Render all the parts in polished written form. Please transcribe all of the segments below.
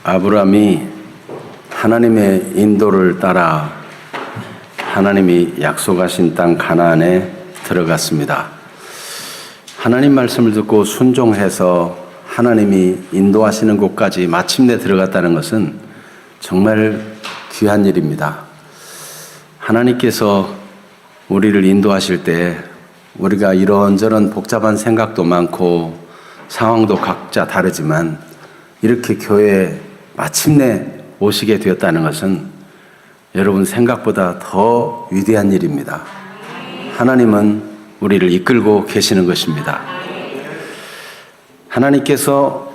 아브라함이 하나님의 인도를 따라 하나님이 약속하신 땅 가나안에 들어갔습니다. 하나님 말씀을 듣고 순종해서 하나님이 인도하시는 곳까지 마침내 들어갔다는 것은 정말 귀한 일입니다. 하나님께서 우리를 인도하실 때 우리가 이런저런 복잡한 생각도 많고 상황도 각자 다르지만 이렇게 교회에 마침내 오시게 되었다는 것은 여러분 생각보다 더 위대한 일입니다. 하나님은 우리를 이끌고 계시는 것입니다. 하나님께서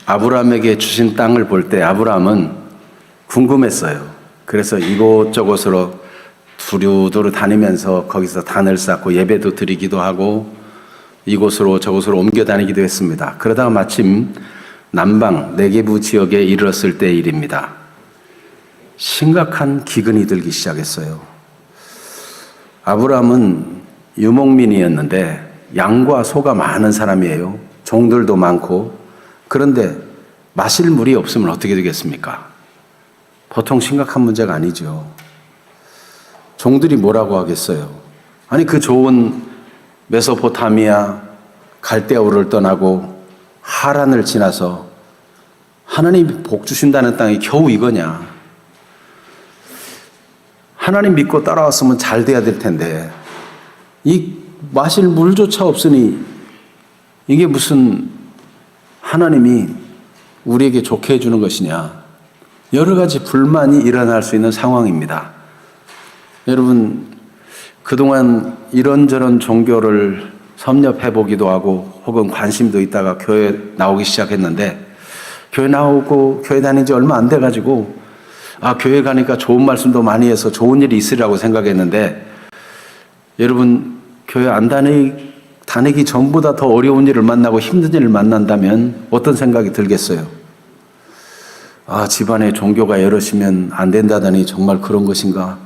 아브라함에게 주신 땅을 볼 때 아브라함은 궁금했어요. 그래서 이곳저곳으로 두루두루 다니면서 거기서 단을 쌓고 예배도 드리기도 하고 이곳으로 저곳으로 옮겨 다니기도 했습니다. 그러다가 마침 남방 네게부 지역에 이르렀을 때의 일입니다. 심각한 기근이 들기 시작했어요. 아브라함은 유목민이었는데 양과 소가 많은 사람이에요. 종들도 많고. 그런데 마실 물이 없으면 어떻게 되겠습니까? 보통 심각한 문제가 아니죠. 종들이 뭐라고 하겠어요? 아니 그 좋은 메소포타미아 갈대아우를 떠나고 하란을 지나서 하나님이 복 주신다는 땅이 겨우 이거냐? 하나님 믿고 따라왔으면 잘 돼야 될 텐데 이 마실 물조차 없으니 이게 무슨 하나님이 우리에게 좋게 해주는 것이냐? 여러 가지 불만이 일어날 수 있는 상황입니다. 여러분 그동안 이런저런 종교를 섭렵해보기도 하고 혹은 관심도 있다가 교회 나오기 시작했는데 교회 나오고 교회 다닌 지 얼마 안 돼가지고 교회 가니까 좋은 말씀도 많이 해서 좋은 일이 있으리라고 생각했는데 여러분 교회 안 다니기 전보다 더 어려운 일을 만나고 힘든 일을 만난다면 어떤 생각이 들겠어요? 집안에 종교가 여럿이면 안 된다더니 정말 그런 것인가?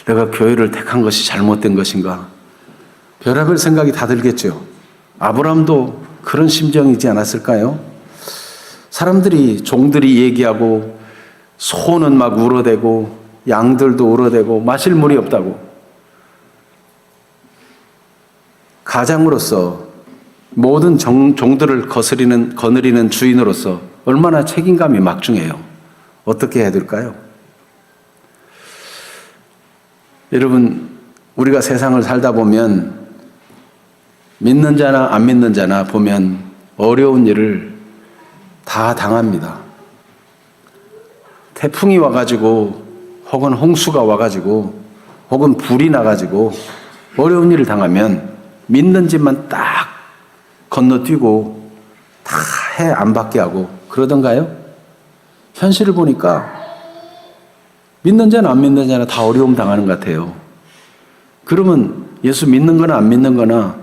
내가 교회를 택한 것이 잘못된 것인가? 별의별 생각이 다 들겠죠. 아브라함도 그런 심정이지 않았을까요? 사람들이 종들이 얘기하고 소는 막 울어대고 양들도 울어대고 마실 물이 없다고. 가장으로서 모든 종들을 거느리는 주인으로서 얼마나 책임감이 막중해요. 어떻게 해야 될까요? 여러분 우리가 세상을 살다 보면 믿는 자나 안 믿는 자나 보면 어려운 일을 다 당합니다. 태풍이 와가지고 혹은 홍수가 와가지고 혹은 불이 나가지고 어려운 일을 당하면 믿는 집만 딱 건너뛰고 다 해 안 받게 하고 그러던가요? 현실을 보니까 믿는 자나 안 믿는 자나 다 어려움 당하는 것 같아요. 그러면 예수 믿는 거나 안 믿는 거나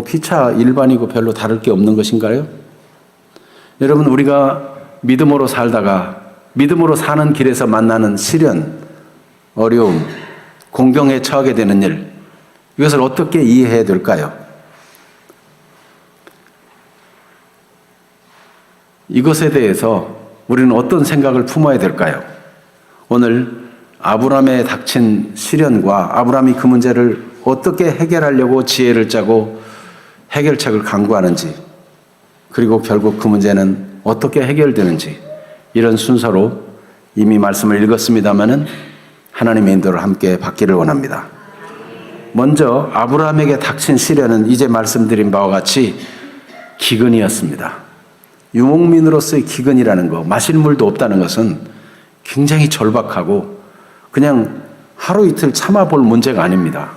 피차 일반이고 별로 다를 게 없는 것인가요? 여러분 우리가 믿음으로 살다가 믿음으로 사는 길에서 만나는 시련, 어려움, 공경에 처하게 되는 일, 이것을 어떻게 이해해야 될까요? 이것에 대해서 우리는 어떤 생각을 품어야 될까요? 오늘 아브라함에 닥친 시련과 아브라함이 그 문제를 어떻게 해결하려고 지혜를 짜고 해결책을 강구하는지, 그리고 결국 그 문제는 어떻게 해결되는지, 이런 순서로 이미 말씀을 읽었습니다마는 하나님의 인도를 함께 받기를 원합니다. 먼저 아브라함에게 닥친 시련은 이제 말씀드린 바와 같이 기근이었습니다. 유목민으로서의 기근이라는 거, 마실 물도 없다는 것은 굉장히 절박하고 그냥 하루 이틀 참아볼 문제가 아닙니다.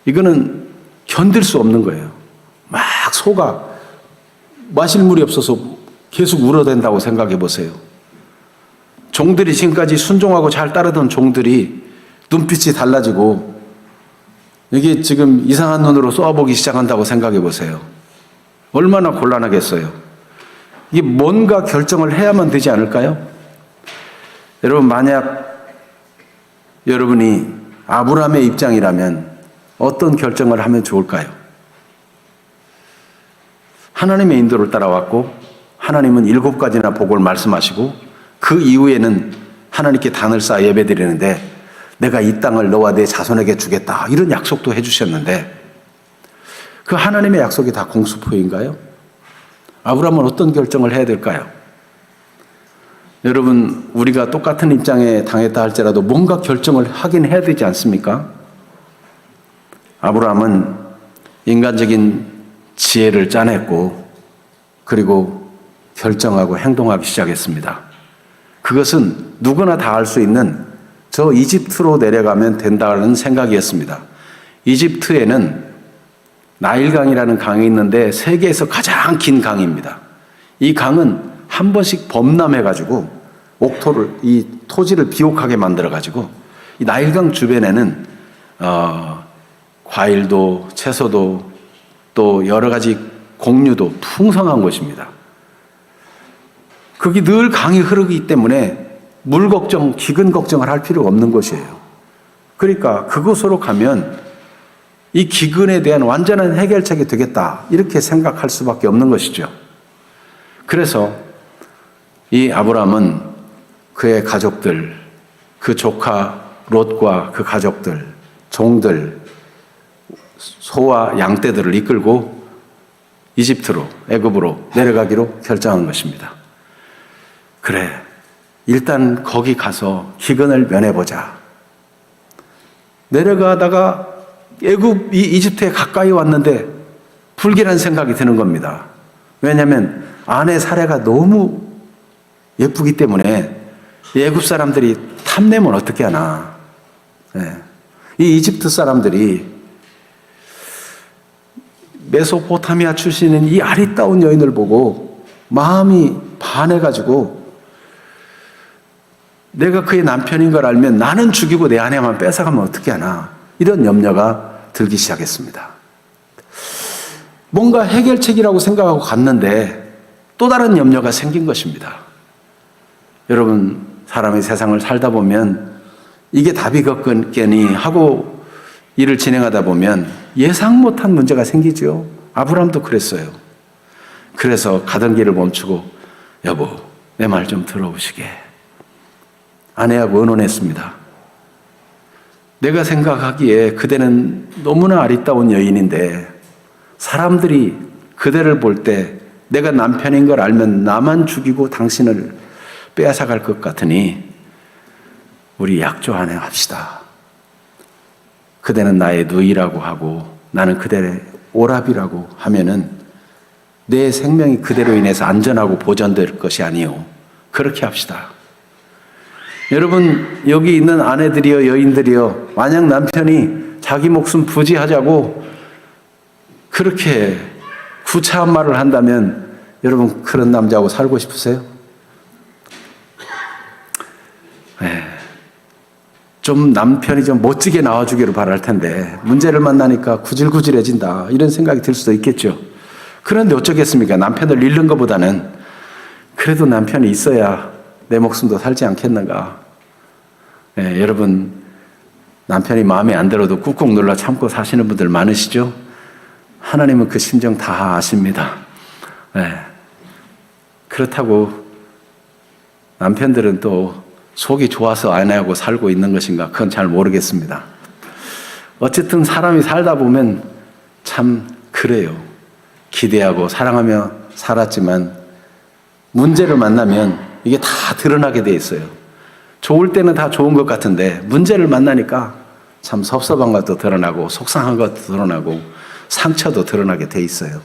이거는 견딜 수 없는 거예요. 막 소가 마실 물이 없어서 계속 울어댄다고 생각해 보세요. 종들이 지금까지 순종하고 잘 따르던 종들이 눈빛이 달라지고 이게 지금 이상한 눈으로 쏘아보기 시작한다고 생각해 보세요. 얼마나 곤란하겠어요. 이게 뭔가 결정을 해야만 되지 않을까요? 여러분 만약 여러분이 아브라함의 입장이라면 어떤 결정을 하면 좋을까요? 하나님의 인도를 따라왔고 하나님은 7가지나 복을 말씀하시고 그 이후에는 하나님께 단을 쌓아 예배드리는데 내가 이 땅을 너와 내 자손에게 주겠다 이런 약속도 해주셨는데 그 하나님의 약속이 다 공수포인가요? 아브라함은 어떤 결정을 해야 될까요? 여러분, 우리가 똑같은 입장에 당했다 할지라도 뭔가 결정을 하긴 해야 되지 않습니까? 아브라함은 인간적인 지혜를 짜냈고 그리고 결정하고 행동하기 시작했습니다. 그것은 누구나 다 알 수 있는 저 이집트로 내려가면 된다는 생각이었습니다. 이집트에는 나일강이라는 강이 있는데 세계에서 가장 긴 강입니다. 이 강은 한 번씩 범람해가지고 이 토지를 비옥하게 만들어가지고 이 나일강 주변에는 과일도 채소도 또 여러 가지 곡류도 풍성한 곳입니다. 거기 늘 강이 흐르기 때문에 물 걱정, 기근 걱정을 할 필요가 없는 곳이에요. 그러니까 그곳으로 가면 이 기근에 대한 완전한 해결책이 되겠다 이렇게 생각할 수밖에 없는 것이죠. 그래서 이 아브라함은 그의 가족들, 그 조카 롯과 그 가족들, 종들, 소와 양떼들을 이끌고 이집트로, 애굽으로 내려가기로 결정한 것입니다. 그래, 일단 거기 가서 기근을 면해보자. 내려가다가 애굽이 이집트에 가까이 왔는데 불길한 생각이 드는 겁니다. 왜냐하면 아내 사례가 너무 예쁘기 때문에 애굽 사람들이 탐내면 어떻게 하나. 이 이집트 사람들이 메소포타미아 출신인 이 아리따운 여인을 보고 마음이 반해가지고 내가 그의 남편인 걸 알면 나는 죽이고 내 아내만 뺏어가면 어떻게 하나. 이런 염려가 들기 시작했습니다. 뭔가 해결책이라고 생각하고 갔는데 또 다른 염려가 생긴 것입니다. 여러분, 사람이 세상을 살다 보면 이게 답이겠거니 하고 일을 진행하다 보면 예상 못한 문제가 생기죠. 아브라함도 그랬어요. 그래서 가던 길을 멈추고 여보, 내 말 좀 들어보시게. 아내하고 의논했습니다. 내가 생각하기에 그대는 너무나 아리따운 여인인데 사람들이 그대를 볼 때 내가 남편인 걸 알면 나만 죽이고 당신을 빼앗아갈 것 같으니 우리 약조 하나 합시다. 그대는 나의 누이라고 하고 나는 그대의 오랍이라고 하면은 내 생명이 그대로 인해서 안전하고 보존될 것이 아니요. 그렇게 합시다. 여러분, 여기 있는 아내들이여 여인들이여, 만약 남편이 자기 목숨 부지하자고 그렇게 구차한 말을 한다면 여러분 그런 남자하고 살고 싶으세요? 좀 남편이 좀 멋지게 나와주기를 바랄 텐데 문제를 만나니까 구질구질해진다 이런 생각이 들 수도 있겠죠. 그런데 어쩌겠습니까? 남편을 잃는 것보다는 그래도 남편이 있어야 내 목숨도 살지 않겠는가. 여러분, 남편이 마음에 안 들어도 꾹꾹 눌러 참고 사시는 분들 많으시죠? 하나님은 그 심정 다 아십니다. 그렇다고 남편들은 또 속이 좋아서 아내하고 살고 있는 것인가? 그건 잘 모르겠습니다. 어쨌든 사람이 살다 보면 참 그래요. 기대하고 사랑하며 살았지만 문제를 만나면 이게 다 드러나게 돼 있어요. 좋을 때는 다 좋은 것 같은데 문제를 만나니까 참 섭섭한 것도 드러나고 속상한 것도 드러나고 상처도 드러나게 돼 있어요.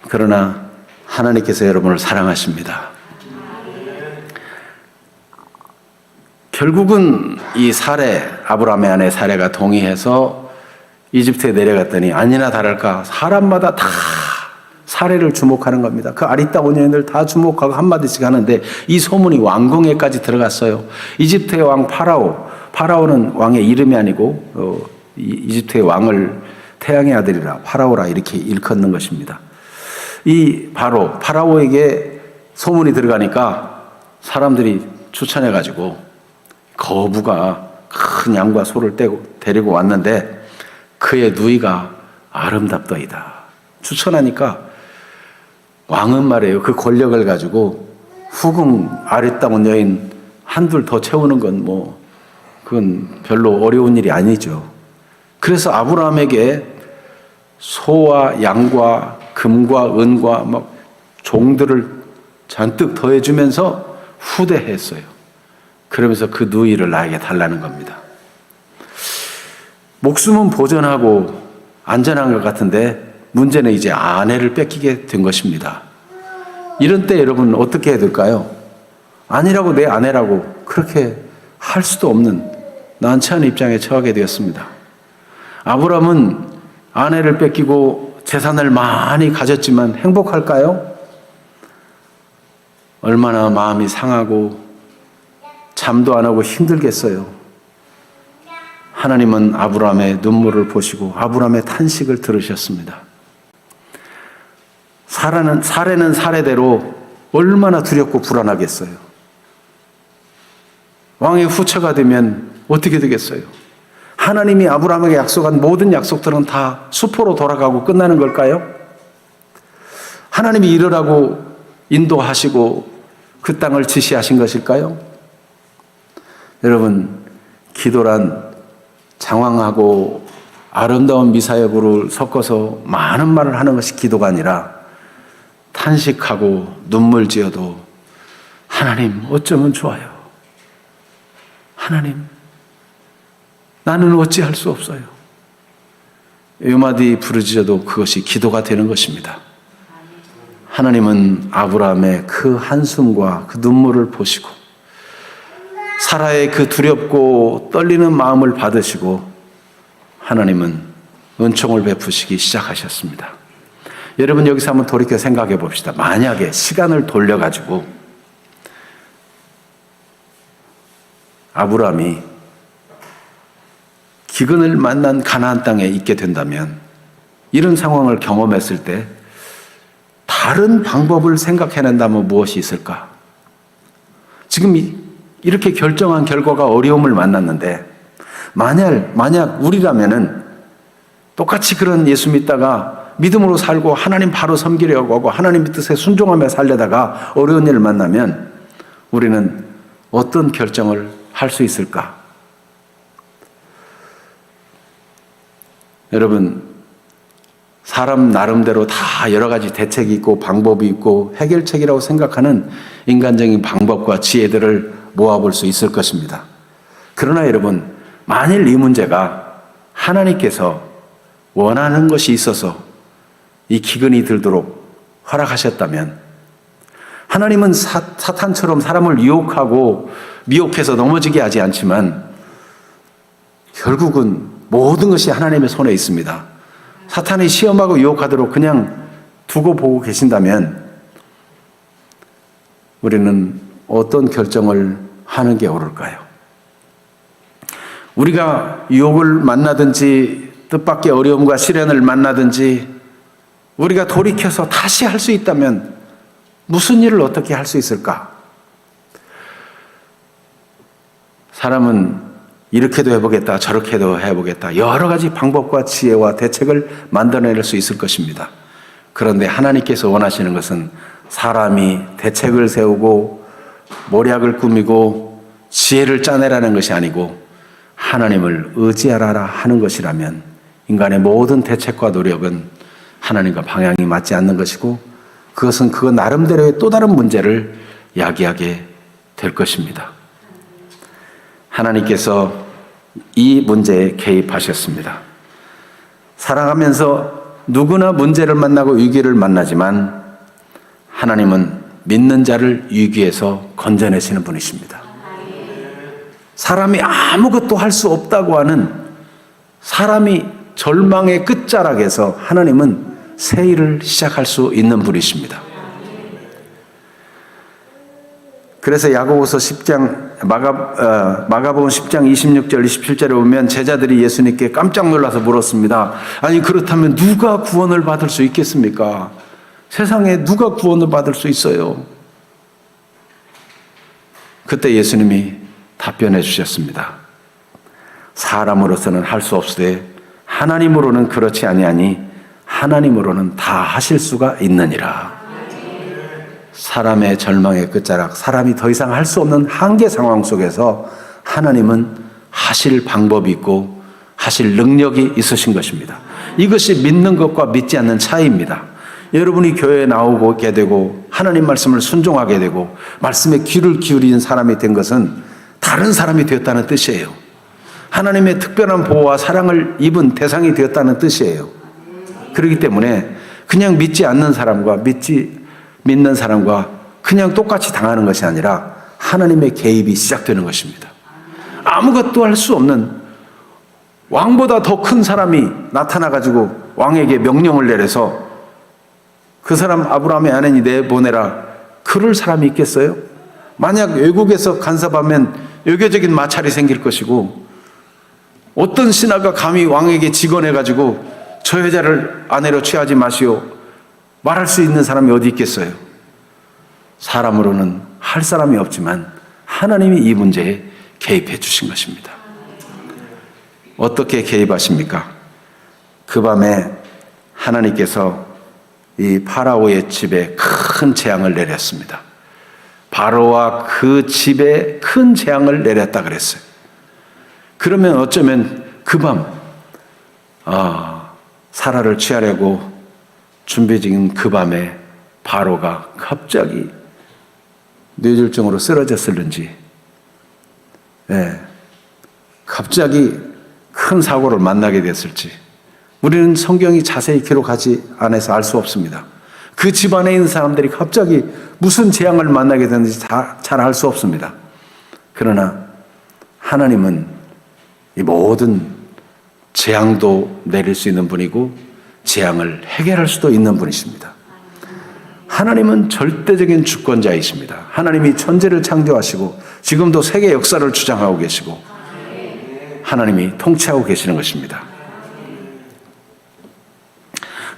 그러나 하나님께서 여러분을 사랑하십니다. 결국은 이 아브라함의 아내 사레가 동의해서 이집트에 내려갔더니 아니나 다를까 사람마다 다 사례를 주목하는 겁니다. 그 아리따운 여인들 다 주목하고 한마디씩 하는데 이 소문이 왕궁에까지 들어갔어요. 이집트의 왕 파라오는 왕의 이름이 아니고 이집트의 왕을 태양의 아들이라 파라오라 이렇게 일컫는 것입니다. 이 파라오에게 소문이 들어가니까 사람들이 추천해가지고 거부가 큰 양과 소를 데리고 왔는데 그의 누이가 아름답더이다. 추천하니까 왕은 말이에요. 그 권력을 가지고 후궁 아리따운 여인 한둘 더 채우는 건 그건 별로 어려운 일이 아니죠. 그래서 아브라함에게 소와 양과 금과 은과 막 종들을 잔뜩 더해주면서 후대했어요. 그러면서 그 누이를 나에게 달라는 겁니다. 목숨은 보전하고 안전한 것 같은데 문제는 이제 아내를 뺏기게 된 것입니다. 이런 때 여러분 어떻게 해야 될까요? 아니라고 내 아내라고 그렇게 할 수도 없는 난처한 입장에 처하게 되었습니다. 아브라함은 아내를 뺏기고 재산을 많이 가졌지만 행복할까요? 얼마나 마음이 상하고 잠도 안 하고 힘들겠어요. 하나님은 아브라함의 눈물을 보시고 아브라함의 탄식을 들으셨습니다. 사례는 사례대로 얼마나 두렵고 불안하겠어요. 왕의 후처가 되면 어떻게 되겠어요? 하나님이 아브라함에게 약속한 모든 약속들은 다 수포로 돌아가고 끝나는 걸까요? 하나님이 이르라고 인도하시고 그 땅을 지시하신 것일까요? 여러분, 기도란 장황하고 아름다운 미사여구를 섞어서 많은 말을 하는 것이 기도가 아니라 탄식하고 눈물 지어도 하나님 어쩌면 좋아요. 하나님 나는 어찌할 수 없어요. 이 마디 부르짖어도 그것이 기도가 되는 것입니다. 하나님은 아브라함의 그 한숨과 그 눈물을 보시고 사라의 그 두렵고 떨리는 마음을 받으시고 하나님은 은총을 베푸시기 시작하셨습니다. 여러분 여기서 한번 돌이켜 생각해 봅시다. 만약에 시간을 돌려가지고 아브라함이 기근을 만난 가나안 땅에 있게 된다면 이런 상황을 경험했을 때 다른 방법을 생각해낸다면 무엇이 있을까? 지금 이렇게 결정한 결과가 어려움을 만났는데 만약 우리라면은 똑같이 그런 예수 믿다가 믿음으로 살고 하나님 바로 섬기려고 하고 하나님 뜻에 순종하며 살려다가 어려운 일을 만나면 우리는 어떤 결정을 할 수 있을까? 여러분, 사람 나름대로 다 여러 가지 대책이 있고 방법이 있고 해결책이라고 생각하는 인간적인 방법과 지혜들을 모아볼 수 있을 것입니다. 그러나 여러분, 만일 이 문제가 하나님께서 원하는 것이 있어서 이 기근이 들도록 허락하셨다면 하나님은 사탄처럼 사람을 유혹하고 미혹해서 넘어지게 하지 않지만 결국은 모든 것이 하나님의 손에 있습니다. 사탄이 시험하고 유혹하도록 그냥 두고 보고 계신다면 우리는 어떤 결정을 하는 게 옳을까요? 우리가 유혹을 만나든지 뜻밖의 어려움과 시련을 만나든지 우리가 돌이켜서 다시 할 수 있다면 무슨 일을 어떻게 할 수 있을까? 사람은 이렇게도 해보겠다, 저렇게도 해보겠다. 여러 가지 방법과 지혜와 대책을 만들어낼 수 있을 것입니다. 그런데 하나님께서 원하시는 것은 사람이 대책을 세우고 모략을 꾸미고 지혜를 짜내라는 것이 아니고 하나님을 의지하라 하는 것이라면 인간의 모든 대책과 노력은 하나님과 방향이 맞지 않는 것이고 그것은 그 나름대로의 또 다른 문제를 야기하게 될 것입니다. 하나님께서 이 문제에 개입하셨습니다. 살아가면서 누구나 문제를 만나고 위기를 만나지만 하나님은 믿는 자를 위기에서 건져내시는 분이십니다. 사람이 아무것도 할 수 없다고 하는 사람이 절망의 끝자락에서 하나님은 새 일을 시작할 수 있는 분이십니다. 그래서 야고보서 10장 마가복음 10장 26절 27절에 보면 제자들이 예수님께 깜짝 놀라서 물었습니다. 아니 그렇다면 누가 구원을 받을 수 있겠습니까? 세상에 누가 구원을 받을 수 있어요? 그때 예수님이 답변해 주셨습니다. 사람으로서는 할 수 없으되 하나님으로는 그렇지 아니하니 하나님으로는 다 하실 수가 있느니라. 사람의 절망의 끝자락, 사람이 더 이상 할 수 없는 한계 상황 속에서 하나님은 하실 방법이 있고 하실 능력이 있으신 것입니다. 이것이 믿는 것과 믿지 않는 차이입니다. 여러분이 교회에 나오게 되고 하나님 말씀을 순종하게 되고 말씀에 귀를 기울이는 사람이 된 것은 다른 사람이 되었다는 뜻이에요. 하나님의 특별한 보호와 사랑을 입은 대상이 되었다는 뜻이에요. 그렇기 때문에 그냥 믿지 않는 사람과 믿는 사람과 그냥 똑같이 당하는 것이 아니라 하나님의 개입이 시작되는 것입니다. 아무것도 할 수 없는 왕보다 더 큰 사람이 나타나가지고 왕에게 명령을 내려서 그 사람 아브라함의 아내니 내보내라. 그럴 사람이 있겠어요? 만약 외국에서 간섭하면 외교적인 마찰이 생길 것이고 어떤 신하가 감히 왕에게 직언해가지고 저 여자를 아내로 취하지 마시오 말할 수 있는 사람이 어디 있겠어요? 사람으로는 할 사람이 없지만 하나님이 이 문제에 개입해 주신 것입니다. 어떻게 개입하십니까? 그 밤에 하나님께서 이 파라오의 집에 큰 재앙을 내렸습니다. 바로와 그 집에 큰 재앙을 내렸다 그랬어요. 그러면 어쩌면 그 밤 사라를 취하려고 준비 중인 그 밤에 바로가 갑자기 뇌졸중으로 쓰러졌을는지, 갑자기 큰 사고를 만나게 됐을지 우리는 성경이 자세히 기록하지 않아서 알 수 없습니다. 그 집안에 있는 사람들이 갑자기 무슨 재앙을 만나게 됐는지 잘 알 수 없습니다. 그러나 하나님은 이 모든 재앙도 내릴 수 있는 분이고 재앙을 해결할 수도 있는 분이십니다. 하나님은 절대적인 주권자이십니다. 하나님이 천지를 창조하시고 지금도 세계 역사를 주장하고 계시고 하나님이 통치하고 계시는 것입니다.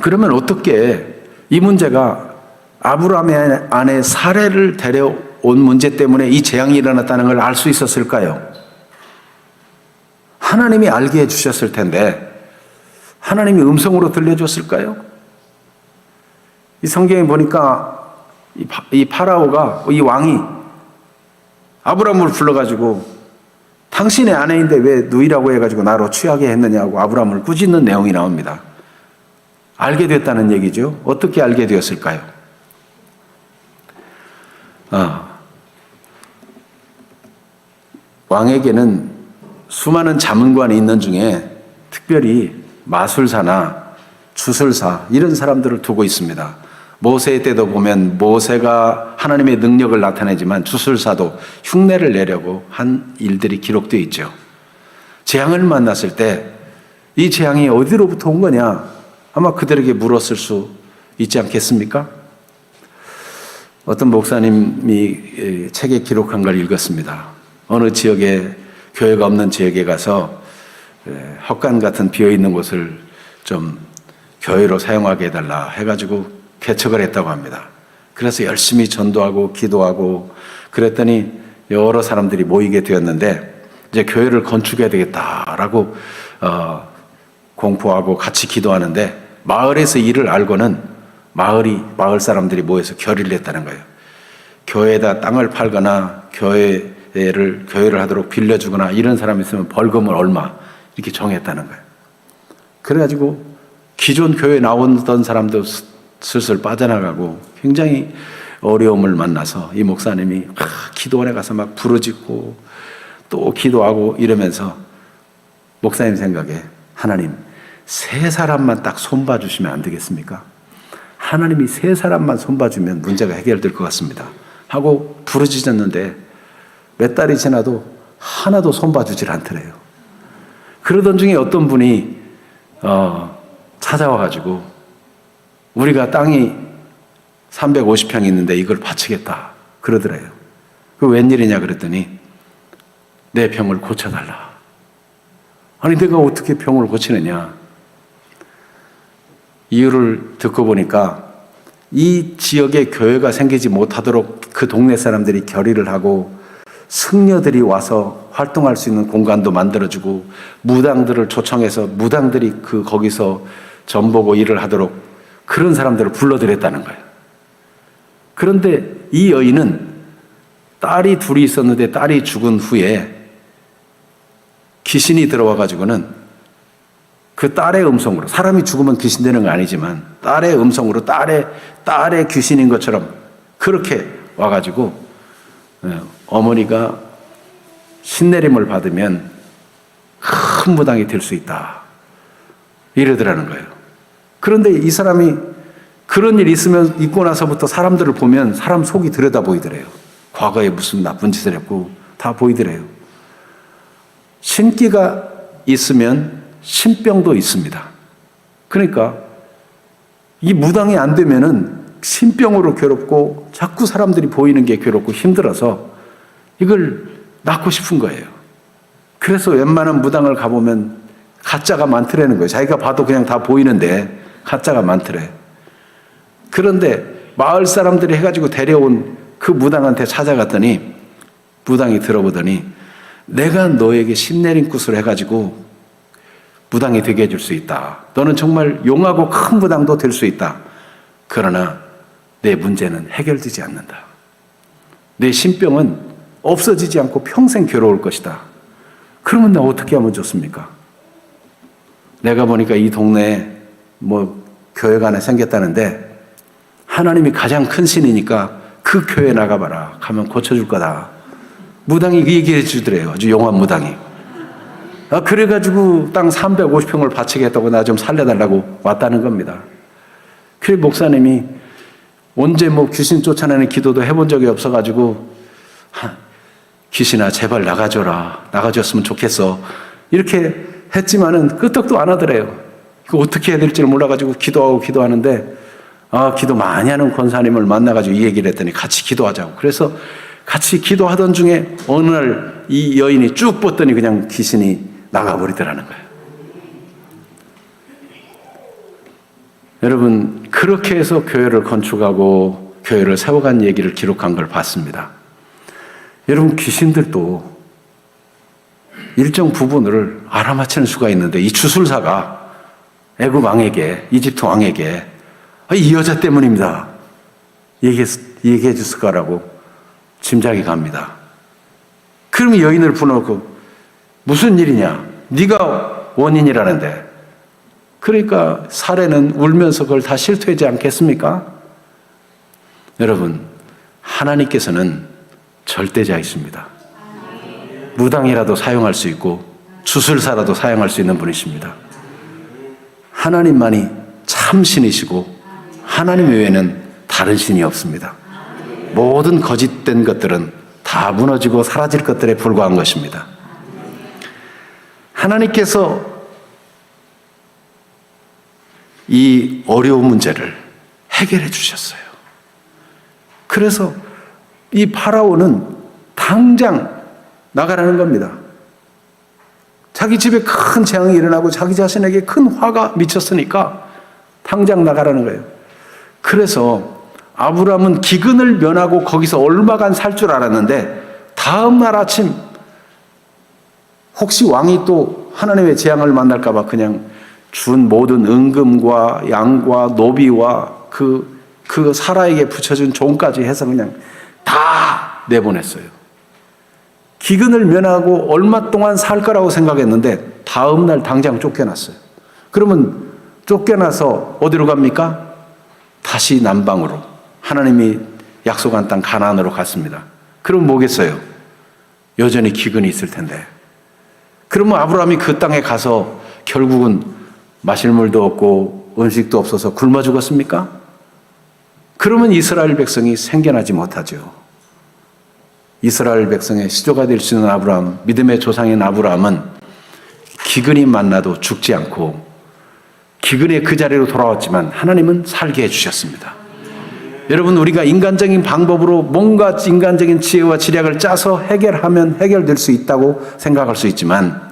그러면 어떻게 이 문제가 아브라함의 아내 사례를 데려온 문제 때문에 이 재앙이 일어났다는 걸 알 수 있었을까요? 하나님이 알게 해주셨을 텐데 하나님이 음성으로 들려줬을까요? 이 성경에 보니까 이 파라오가, 이 왕이 아브라함을 불러가지고 당신의 아내인데 왜 누이라고 해가지고 나로 취하게 했느냐고 아브라함을 꾸짖는 내용이 나옵니다. 알게 됐다는 얘기죠. 어떻게 알게 되었을까요? 왕에게는 수많은 자문관이 있는 중에 특별히 마술사나 주술사 이런 사람들을 두고 있습니다. 모세 때도 보면 모세가 하나님의 능력을 나타내지만 주술사도 흉내를 내려고 한 일들이 기록되어 있죠. 재앙을 만났을 때 이 재앙이 어디로부터 온 거냐 아마 그들에게 물었을 수 있지 않겠습니까? 어떤 목사님이 책에 기록한 걸 읽었습니다. 어느 지역에 교회가 없는 지역에 가서 헛간 같은 비어있는 곳을 좀 교회로 사용하게 해달라 해가지고 개척을 했다고 합니다. 그래서 열심히 전도하고 기도하고 그랬더니 여러 사람들이 모이게 되었는데 이제 교회를 건축해야 되겠다라고 공포하고 같이 기도하는데 마을에서 이를 알고는 마을 사람들이 모여서 결의를 했다는 거예요. 교회에다 땅을 팔거나 교회를 하도록 빌려주거나 이런 사람이 있으면 벌금을 얼마 이렇게 정했다는 거예요. 그래가지고 기존 교회에 나오던 사람도 슬슬 빠져나가고 굉장히 어려움을 만나서 이 목사님이 기도원에 가서 막 부르짖고 또 기도하고 이러면서 목사님 생각에 하나님 3사람만 딱 손봐주시면 안 되겠습니까? 하나님이 3사람만 손봐주면 문제가 해결될 것 같습니다 하고 부르짖었는데 몇 달이 지나도 하나도 손봐주질 않더래요. 그러던 중에 어떤 분이 찾아와가지고 우리가 땅이 350평 있는데 이걸 바치겠다 그러더래요. 그 웬일이냐 그랬더니 내 병을 고쳐달라. 아니 내가 어떻게 병을 고치느냐. 이유를 듣고 보니까 이 지역에 교회가 생기지 못하도록 그 동네 사람들이 결의를 하고 승려들이 와서 활동할 수 있는 공간도 만들어주고 무당들을 초청해서 무당들이 거기서 전보고 일을 하도록 그런 사람들을 불러들였다는 거예요. 그런데 이 여인은 딸이 둘이 있었는데 딸이 죽은 후에 귀신이 들어와 가지고는 그 딸의 음성으로, 사람이 죽으면 귀신 되는 건 아니지만 딸의 음성으로 딸의 귀신인 것처럼 그렇게 와가지고 어머니가 신내림을 받으면 큰 무당이 될 수 있다 이러더라는 거예요. 그런데 이 사람이 그런 일이 있고 나서부터 사람들을 보면 사람 속이 들여다 보이더래요. 과거에 무슨 나쁜 짓을 했고 다 보이더래요. 신기가 있으면 신병도 있습니다. 그러니까 이 무당이 안 되면은 신병으로 괴롭고 자꾸 사람들이 보이는 게 괴롭고 힘들어서 이걸 낳고 싶은 거예요. 그래서 웬만한 무당을 가보면 가짜가 많더라는 거예요. 자기가 봐도 그냥 다 보이는데 가짜가 많더래. 그런데 마을 사람들이 해가지고 데려온 그 무당한테 찾아갔더니 무당이 들어보더니 내가 너에게 신내림 굿을 해가지고 무당이 되게 해줄 수 있다. 너는 정말 용하고 큰 무당도 될 수 있다. 그러나 내 문제는 해결되지 않는다. 내 신병은 없어지지 않고 평생 괴로울 것이다. 그러면 나 어떻게 하면 좋습니까? 내가 보니까 이 동네에 교회가 하나 생겼다는데 하나님이 가장 큰 신이니까 그 교회 나가봐라. 가면 고쳐줄 거다. 무당이 얘기해 주더래요. 아주 용한 무당이. 그래가지고 땅 350평을 바치겠다고 나 좀 살려달라고 왔다는 겁니다. 그래 목사님이 언제 귀신 쫓아내는 기도도 해본 적이 없어가지고 귀신아 제발 나가줘라. 나가줬으면 좋겠어. 이렇게 했지만은 끄떡도 안 하더래요. 이거 어떻게 해야 될지를 몰라가지고 기도하는데 기도 많이 하는 권사님을 만나가지고 이 얘기를 했더니 같이 기도하자고. 그래서 같이 기도하던 중에 어느 날 이 여인이 쭉 뻗더니 그냥 귀신이 나가버리더라는 거예요. 여러분 그렇게 해서 교회를 건축하고 교회를 세워간 얘기를 기록한 걸 봤습니다. 여러분 귀신들도 일정 부분을 알아맞히는 수가 있는데 이 주술사가 애굽 왕에게 이집트 왕에게 이 여자 때문입니다. 얘기해 줬을 거라고 짐작이 갑니다. 그럼 여인을 불러놓고 무슨 일이냐? 네가 원인이라는데. 그러니까 사례는 울면서 그걸 다 실토하지 않겠습니까? 여러분 하나님께서는 절대자이십니다. 무당이라도 사용할 수 있고 주술사라도 사용할 수 있는 분이십니다. 하나님만이 참 신이시고 하나님 외에는 다른 신이 없습니다. 모든 거짓된 것들은 다 무너지고 사라질 것들에 불과한 것입니다. 하나님께서 이 어려운 문제를 해결해 주셨어요. 그래서 이 파라오는 당장 나가라는 겁니다. 자기 집에 큰 재앙이 일어나고 자기 자신에게 큰 화가 미쳤으니까 당장 나가라는 거예요. 그래서 아브라함은 기근을 면하고 거기서 얼마간 살 줄 알았는데 다음 날 아침 혹시 왕이 또 하나님의 재앙을 만날까 봐 그냥 준 모든 은금과 양과 노비와 그 사라에게 붙여준 종까지 해서 그냥 다 내보냈어요. 기근을 면하고 얼마 동안 살 거라고 생각했는데 다음 날 당장 쫓겨났어요. 그러면 쫓겨나서 어디로 갑니까? 다시 남방으로 하나님이 약속한 땅 가나안으로 갔습니다. 그럼 뭐겠어요? 여전히 기근이 있을 텐데. 그러면 아브라함이 그 땅에 가서 결국은 마실 물도 없고 음식도 없어서 굶어 죽었습니까? 그러면 이스라엘 백성이 생겨나지 못하죠. 이스라엘 백성의 시조가 될 수 있는 아브라함, 믿음의 조상인 아브라함은 기근이 만나도 죽지 않고 기근의 그 자리로 돌아왔지만 하나님은 살게 해주셨습니다. 여러분 우리가 인간적인 방법으로 뭔가 인간적인 지혜와 지략을 짜서 해결하면 해결될 수 있다고 생각할 수 있지만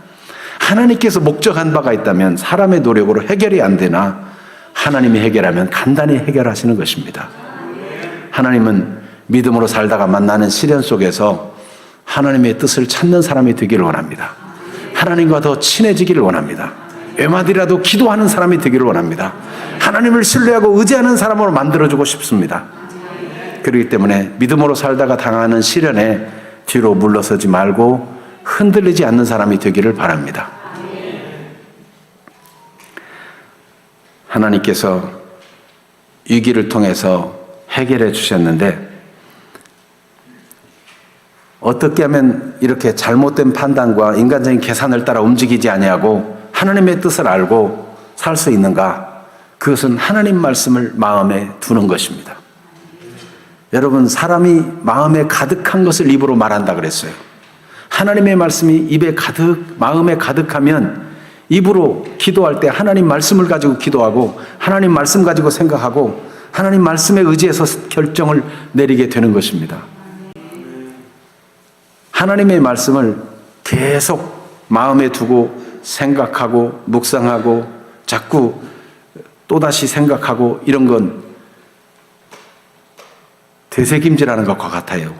하나님께서 목적한 바가 있다면 사람의 노력으로 해결이 안 되나 하나님이 해결하면 간단히 해결하시는 것입니다. 하나님은 믿음으로 살다가 만나는 시련 속에서 하나님의 뜻을 찾는 사람이 되기를 원합니다. 하나님과 더 친해지기를 원합니다. 외마디라도 기도하는 사람이 되기를 원합니다. 하나님을 신뢰하고 의지하는 사람으로 만들어주고 싶습니다. 그렇기 때문에 믿음으로 살다가 당하는 시련에 뒤로 물러서지 말고 흔들리지 않는 사람이 되기를 바랍니다. 하나님께서 위기를 통해서 해결해 주셨는데 어떻게 하면 이렇게 잘못된 판단과 인간적인 계산을 따라 움직이지 아니하고 하나님의 뜻을 알고 살 수 있는가? 그것은 하나님 말씀을 마음에 두는 것입니다. 여러분, 사람이 마음에 가득한 것을 입으로 말한다 그랬어요. 하나님의 말씀이 입에 가득, 마음에 가득하면 입으로 기도할 때 하나님 말씀을 가지고 기도하고 하나님 말씀 가지고 생각하고 하나님 말씀에 의지해서 결정을 내리게 되는 것입니다. 하나님의 말씀을 계속 마음에 두고 생각하고 묵상하고 자꾸 또다시 생각하고 이런 건 되새김질하는 것과 같아요.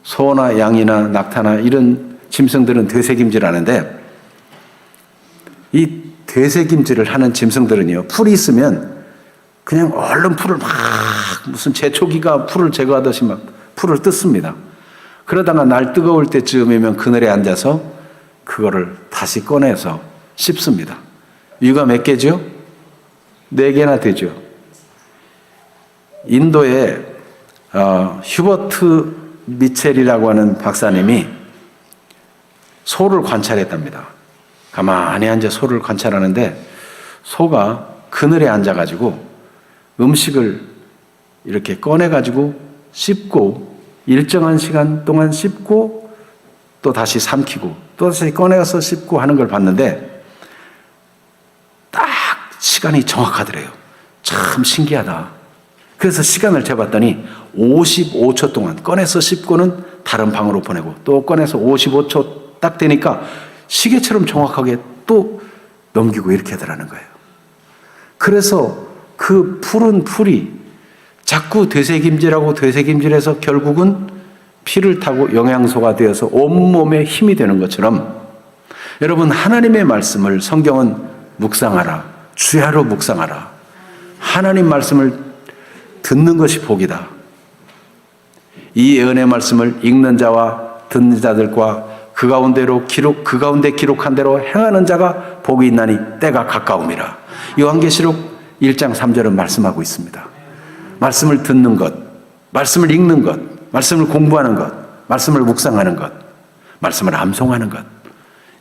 소나 양이나 낙타나 이런 짐승들은 되새김질하는데 이 되새김질을 하는 짐승들은요, 풀이 있으면 그냥 얼른 풀을 막 무슨 제초기가 풀을 제거하듯이 막 풀을 뜯습니다. 그러다가 날 뜨거울 때쯤이면 그늘에 앉아서 그거를 다시 꺼내서 씹습니다. 위가 몇 개죠? 4개나 되죠. 인도에 휴버트 미첼이라고 하는 박사님이 소를 관찰했답니다. 가만히 앉아 소를 관찰하는데 소가 그늘에 앉아가지고 음식을 이렇게 꺼내가지고 씹고 일정한 시간 동안 씹고 또 다시 삼키고 또 다시 꺼내서 씹고 하는 걸 봤는데 딱 시간이 정확하더래요. 참 신기하다. 그래서 시간을 재봤더니 55초 동안 꺼내서 씹고는 다른 방으로 보내고 또 꺼내서 55초 딱 되니까 시계처럼 정확하게 또 넘기고 이렇게 하더라는 거예요. 그래서 그 푸른 풀이 자꾸 되새김질하고 되새김질해서 결국은 피를 타고 영양소가 되어서 온몸에 힘이 되는 것처럼 여러분, 하나님의 말씀을 성경은 묵상하라. 주야로 묵상하라. 하나님 말씀을 듣는 것이 복이다. 이 예언의 말씀을 읽는 자와 듣는 자들과 그 가운데 기록한 대로 행하는 자가 복이 있나니 때가 가까움이라. 요한계시록 1장 3절은 말씀하고 있습니다. 말씀을 듣는 것, 말씀을 읽는 것, 말씀을 공부하는 것, 말씀을 묵상하는 것, 말씀을 암송하는 것,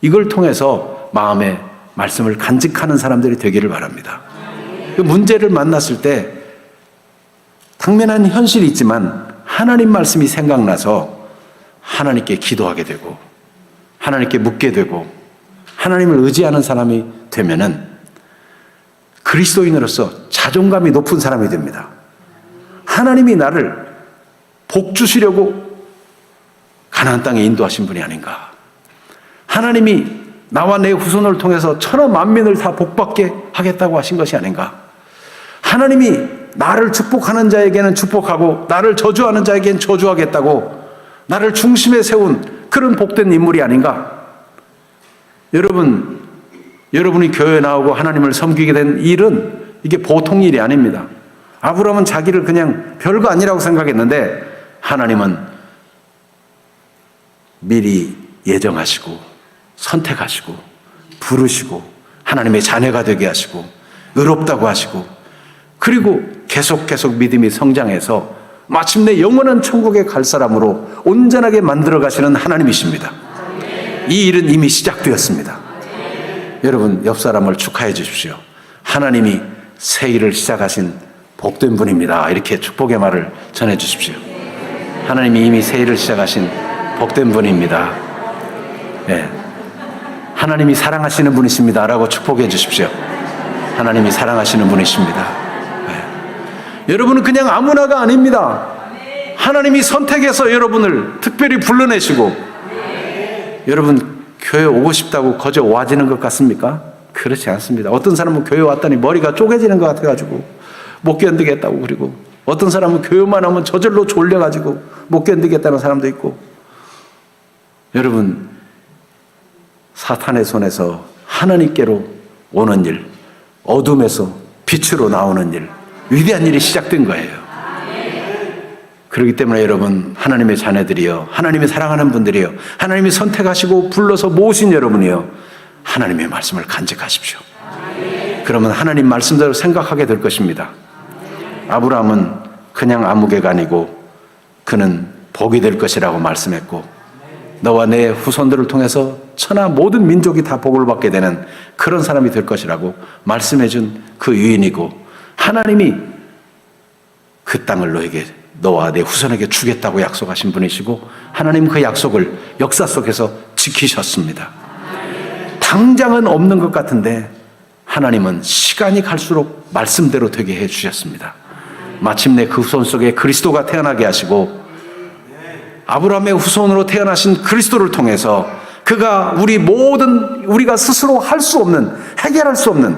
이걸 통해서 마음에 말씀을 간직하는 사람들이 되기를 바랍니다. 그 문제를 만났을 때 당면한 현실이 있지만 하나님 말씀이 생각나서 하나님께 기도하게 되고 하나님께 묻게 되고 하나님을 의지하는 사람이 되면은 그리스도인으로서 자존감이 높은 사람이 됩니다. 하나님이 나를 복 주시려고 가나안 땅에 인도하신 분이 아닌가. 하나님이 나와 내 후손을 통해서 천하 만민을 다 복받게 하겠다고 하신 것이 아닌가. 하나님이 나를 축복하는 자에게는 축복하고 나를 저주하는 자에게는 저주하겠다고 나를 중심에 세운 그런 복된 인물이 아닌가. 여러분이 교회에 나오고 하나님을 섬기게 된 일은 이게 보통 일이 아닙니다. 아브라함은 자기를 그냥 별거 아니라고 생각했는데 하나님은 미리 예정하시고 선택하시고 부르시고 하나님의 자녀가 되게 하시고 의롭다고 하시고 그리고 계속 믿음이 성장해서 마침내 영원한 천국에 갈 사람으로 온전하게 만들어 가시는 하나님이십니다. 이 일은 이미 시작되었습니다. 여러분, 옆 사람을 축하해 주십시오. 하나님이 새 일을 시작하신 복된 분입니다. 이렇게 축복의 말을 전해 주십시오. 하나님이 이미 새 일을 시작하신 복된 분입니다. 네. 하나님이 사랑하시는 분이십니다. 라고 축복해 주십시오. 하나님이 사랑하시는 분이십니다. 네. 여러분은 그냥 아무나가 아닙니다. 하나님이 선택해서 여러분을 특별히 불러내시고 여러분 교회 오고 싶다고 거저 와지는 것 같습니까? 그렇지 않습니다. 어떤 사람은 교회 왔더니 머리가 쪼개지는 것 같아가지고 못 견디겠다고 그리고 어떤 사람은 교회만 하면 저절로 졸려가지고 못 견디겠다는 사람도 있고 여러분 사탄의 손에서 하나님께로 오는 일, 어둠에서 빛으로 나오는 일, 위대한 일이 시작된 거예요. 그렇기 때문에 여러분, 하나님의 자녀들이요, 하나님이 사랑하는 분들이요, 하나님이 선택하시고 불러서 모으신 여러분이요, 하나님의 말씀을 간직하십시오. 그러면 하나님 말씀대로 생각하게 될 것입니다. 아브라함은 그냥 아무개가 아니고 그는 복이 될 것이라고 말씀했고, 너와 내 후손들을 통해서 천하 모든 민족이 다 복을 받게 되는 그런 사람이 될 것이라고 말씀해준 그 유인이고, 하나님이 그 땅을 너에게, 너와 내 후손에게 주겠다고 약속하신 분이시고, 하나님 그 약속을 역사 속에서 지키셨습니다. 당장은 없는 것 같은데 하나님은 시간이 갈수록 말씀대로 되게 해주셨습니다. 마침내 그 후손 속에 그리스도가 태어나게 하시고, 아브라함의 후손으로 태어나신 그리스도를 통해서 그가 우리가 스스로 할 수 없는, 해결할 수 없는,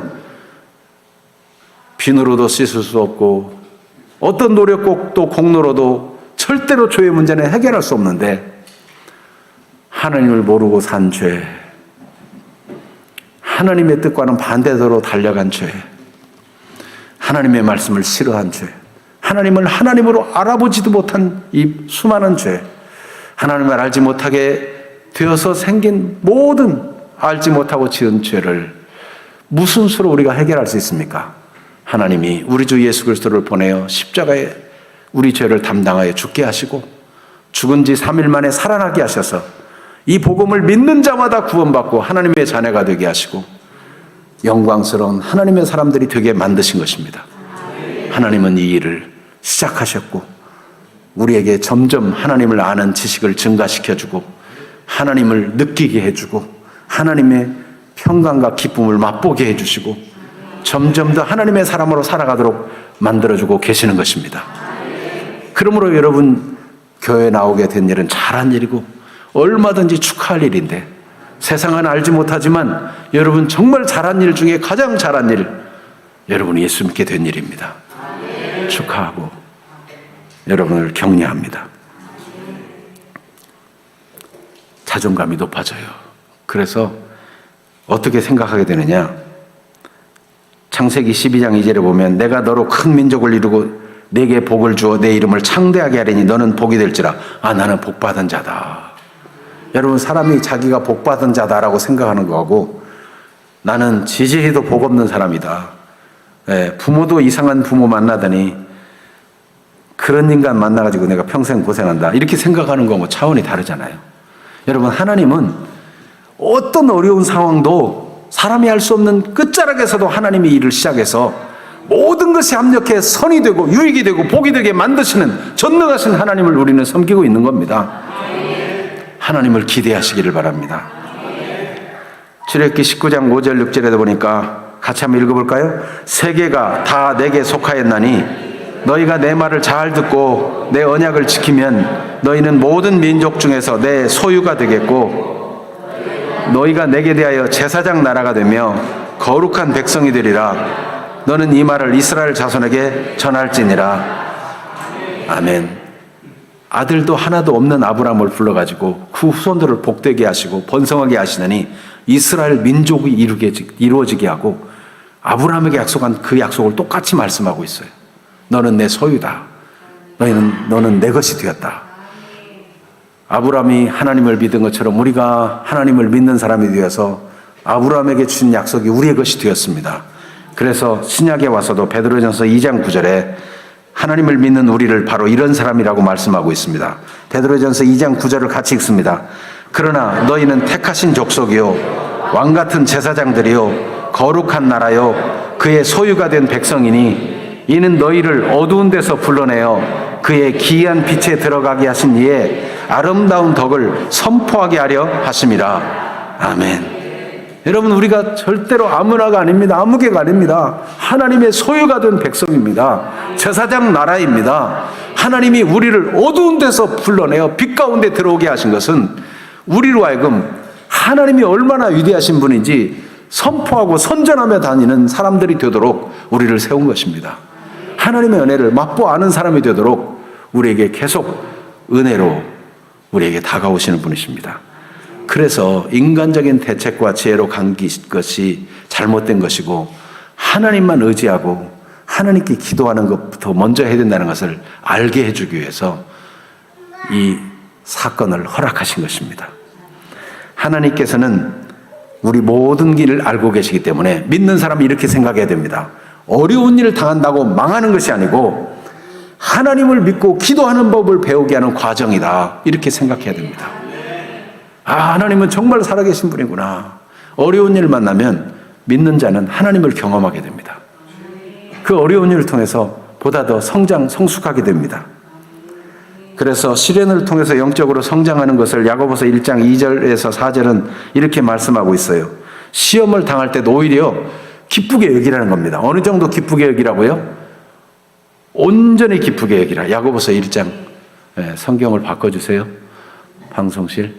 비누로도 씻을 수 없고 어떤 노력도 공로로도 절대로 죄의 문제는 해결할 수 없는데, 하나님을 모르고 산 죄, 하나님의 뜻과는 반대로 달려간 죄, 하나님의 말씀을 싫어한 죄, 하나님을 하나님으로 알아보지도 못한 이 수많은 죄, 하나님을 알지 못하게 되어서 생긴 모든 알지 못하고 지은 죄를 무슨 수로 우리가 해결할 수 있습니까? 하나님이 우리 주 예수 그리스도를 보내어 십자가에 우리 죄를 담당하여 죽게 하시고 죽은 지 3일 만에 살아나게 하셔서 이 복음을 믿는 자마다 구원받고 하나님의 자녀가 되게 하시고 영광스러운 하나님의 사람들이 되게 만드신 것입니다. 하나님은 이 일을 시작하셨고 우리에게 점점 하나님을 아는 지식을 증가시켜주고 하나님을 느끼게 해주고 하나님의 평강과 기쁨을 맛보게 해주시고 점점 더 하나님의 사람으로 살아가도록 만들어주고 계시는 것입니다. 그러므로 여러분, 교회에 나오게 된 일은 잘한 일이고 얼마든지 축하할 일인데, 세상은 알지 못하지만 여러분 정말 잘한 일 중에 가장 잘한 일, 여러분이 예수 믿게 된 일입니다. 축하하고 여러분을 격려합니다. 자존감이 높아져요. 그래서 어떻게 생각하게 되느냐, 창세기 12장 2절에 보면 내가 너로 큰 민족을 이루고 내게 복을 주어 내 이름을 창대하게 하리니 너는 복이 될지라. 나는 복받은 자다. 여러분, 사람이 자기가 복받은 자다라고 생각하는 거하고, 나는 지지해도 복 없는 사람이다, 부모도 이상한 부모 만나더니 그런 인간 만나가지고 내가 평생 고생한다, 이렇게 생각하는 거하고 차원이 다르잖아요. 여러분, 하나님은 어떤 어려운 상황도 사람이 할 수 없는 끝자락에서도 하나님이 일을 시작해서 모든 것이 합력해 선이 되고 유익이 되고 복이 되게 만드시는 전능하신 하나님을 우리는 섬기고 있는 겁니다. 하나님을 기대하시기를 바랍니다. 출애굽기 19장 5절 6절에도 보니까 같이 한번 읽어볼까요? 세계가 다 내게 속하였나니 너희가 내 말을 잘 듣고 내 언약을 지키면 너희는 모든 민족 중에서 내 소유가 되겠고 너희가 내게 대하여 제사장 나라가 되며 거룩한 백성이 되리라. 너는 이 말을 이스라엘 자손에게 전할지니라. 아멘. 아들도 하나도 없는 아브라함을 불러가지고 그 후손들을 복되게 하시고 번성하게 하시느니 이스라엘 민족이 이루어지게 하고 아브라함에게 약속한 그 약속을 똑같이 말씀하고 있어요. 너는 내 소유다. 너는 내 것이 되었다. 아브라함이 하나님을 믿은 것처럼 우리가 하나님을 믿는 사람이 되어서 아브라함에게 주신 약속이 우리의 것이 되었습니다. 그래서 신약에 와서도 베드로전서 2장 9절에 하나님을 믿는 우리를 바로 이런 사람이라고 말씀하고 있습니다. 베드로전서 2장 9절을 같이 읽습니다. 그러나 너희는 택하신 족속이요 왕같은 제사장들이요 거룩한 나라요 그의 소유가 된 백성이니 이는 너희를 어두운 데서 불러내어 그의 기이한 빛에 들어가게 하신 이의 아름다운 덕을 선포하게 하려 하심이라. 아멘. 여러분, 우리가 절대로 아무나가 아닙니다. 아무개가 아닙니다. 하나님의 소유가 된 백성입니다. 제사장 나라입니다. 하나님이 우리를 어두운 데서 불러내어 빛 가운데 들어오게 하신 것은 우리로 하여금 하나님이 얼마나 위대하신 분인지 선포하고 선전하며 다니는 사람들이 되도록 우리를 세운 것입니다. 하나님의 은혜를 맛보 아는 사람이 되도록 우리에게 계속 은혜로 우리에게 다가오시는 분이십니다. 그래서 인간적인 대책과 지혜로 간 것이 잘못된 것이고 하나님만 의지하고 하나님께 기도하는 것부터 먼저 해야 된다는 것을 알게 해주기 위해서 이 사건을 허락하신 것입니다. 하나님께서는 우리 모든 길을 알고 계시기 때문에 믿는 사람이 이렇게 생각해야 됩니다. 어려운 일을 당한다고 망하는 것이 아니고 하나님을 믿고 기도하는 법을 배우게 하는 과정이다, 이렇게 생각해야 됩니다. 하나님은 정말 살아계신 분이구나. 어려운 일을 만나면 믿는 자는 하나님을 경험하게 됩니다. 그 어려운 일을 통해서 보다 더 성숙하게 됩니다. 그래서 시련을 통해서 영적으로 성장하는 것을 야고보서 1장 2절에서 4절은 이렇게 말씀하고 있어요. 시험을 당할 때도 오히려 기쁘게 여기라는 겁니다. 어느 정도 기쁘게 여기라고요? 온전히 기쁘게 여기라. 야고보서 1장, 성경을 바꿔주세요. 방송실.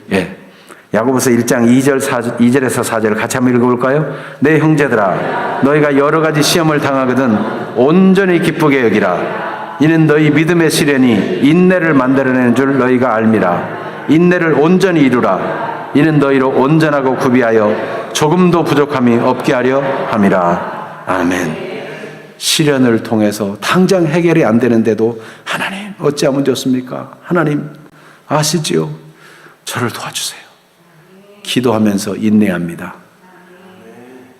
야고보서 1장 2절에서 4절을 같이 한번 읽어볼까요? 내 형제들아, 너희가 여러 가지 시험을 당하거든 온전히 기쁘게 여기라. 이는 너희 믿음의 시련이 인내를 만들어내는 줄 너희가 알미라. 인내를 온전히 이루라. 이는 너희로 온전하고 구비하여 조금도 부족함이 없게 하려 함이라. 아멘. 시련을 통해서 당장 해결이 안 되는데도 하나님 어찌하면 좋습니까? 하나님 아시지요? 저를 도와주세요. 기도하면서 인내합니다.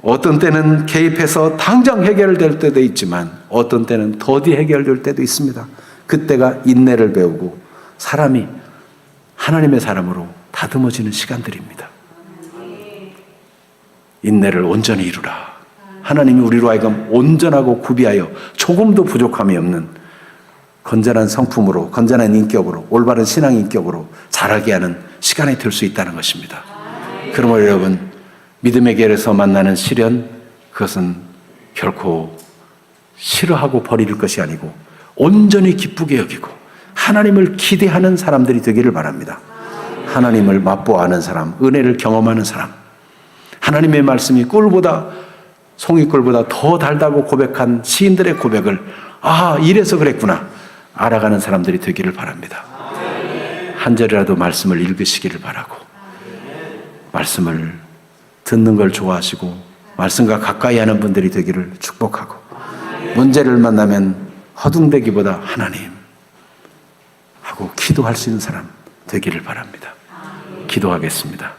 어떤 때는 개입해서 당장 해결될 때도 있지만 어떤 때는 더디 해결될 때도 있습니다. 그때가 인내를 배우고 사람이 하나님의 사람으로 다듬어지는 시간들입니다. 인내를 온전히 이루라. 하나님이 우리로 하여금 온전하고 구비하여 조금도 부족함이 없는 건전한 성품으로, 건전한 인격으로, 올바른 신앙 인격으로 자라게 하는 시간이 될 수 있다는 것입니다. 그러므로 여러분, 믿음의 길에서 만나는 시련, 그것은 결코 싫어하고 버릴 것이 아니고 온전히 기쁘게 여기고 하나님을 기대하는 사람들이 되기를 바랍니다. 하나님을 맛보아하는 사람, 은혜를 경험하는 사람, 하나님의 말씀이 꿀보다, 송이꿀보다 더 달다고 고백한 시인들의 고백을 이래서 그랬구나 알아가는 사람들이 되기를 바랍니다. 한 절이라도 말씀을 읽으시기를 바라고, 말씀을 듣는 걸 좋아하시고 말씀과 가까이 하는 분들이 되기를 축복하고, 문제를 만나면 허둥대기보다 하나님 하고 기도할 수 있는 사람 되기를 바랍니다. 기도하겠습니다.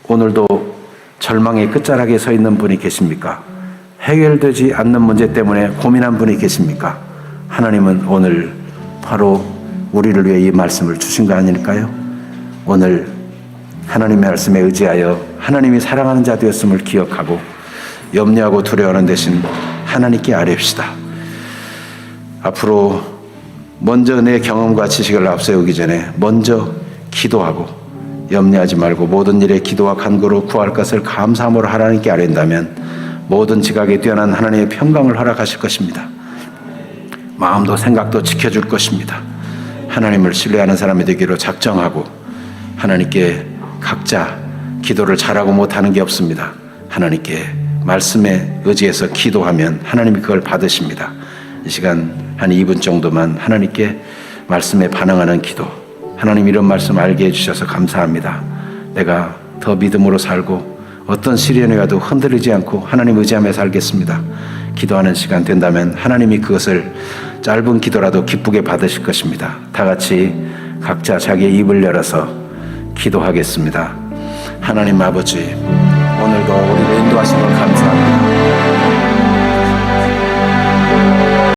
오늘도 절망의 끝자락에 서 있는 분이 계십니까? 해결되지 않는 문제 때문에 고민한 분이 계십니까? 하나님은 오늘 바로 우리를 위해 이 말씀을 주신 거 아닐까요? 오늘 하나님의 말씀에 의지하여 하나님이 사랑하는 자 되었음을 기억하고 염려하고 두려워하는 대신 하나님께 아뢰읍시다. 앞으로 먼저 내 경험과 지식을 앞세우기 전에 먼저 기도하고 염려하지 말고 모든 일에 기도와 간구로 구할 것을 감사함으로 하나님께 아뢰는다면 모든 지각에 뛰어난 하나님의 평강을 허락하실 것입니다. 마음도 생각도 지켜줄 것입니다. 하나님을 신뢰하는 사람이 되기로 작정하고 하나님께 각자 기도를 잘하고 못하는 게 없습니다. 하나님께 말씀에 의지해서 기도하면 하나님이 그걸 받으십니다. 이 시간 한 2분 정도만 하나님께 말씀에 반응하는 기도, 하나님 이런 말씀 알게 해주셔서 감사합니다. 내가 더 믿음으로 살고 어떤 시련에 와도 흔들리지 않고 하나님 의지하며 살겠습니다. 기도하는 시간 된다면 하나님이 그것을 짧은 기도라도 기쁘게 받으실 것입니다. 다 같이 각자 자기의 입을 열어서 기도하겠습니다. 하나님 아버지, 오늘도 우리를 인도하신 걸 감사합니다.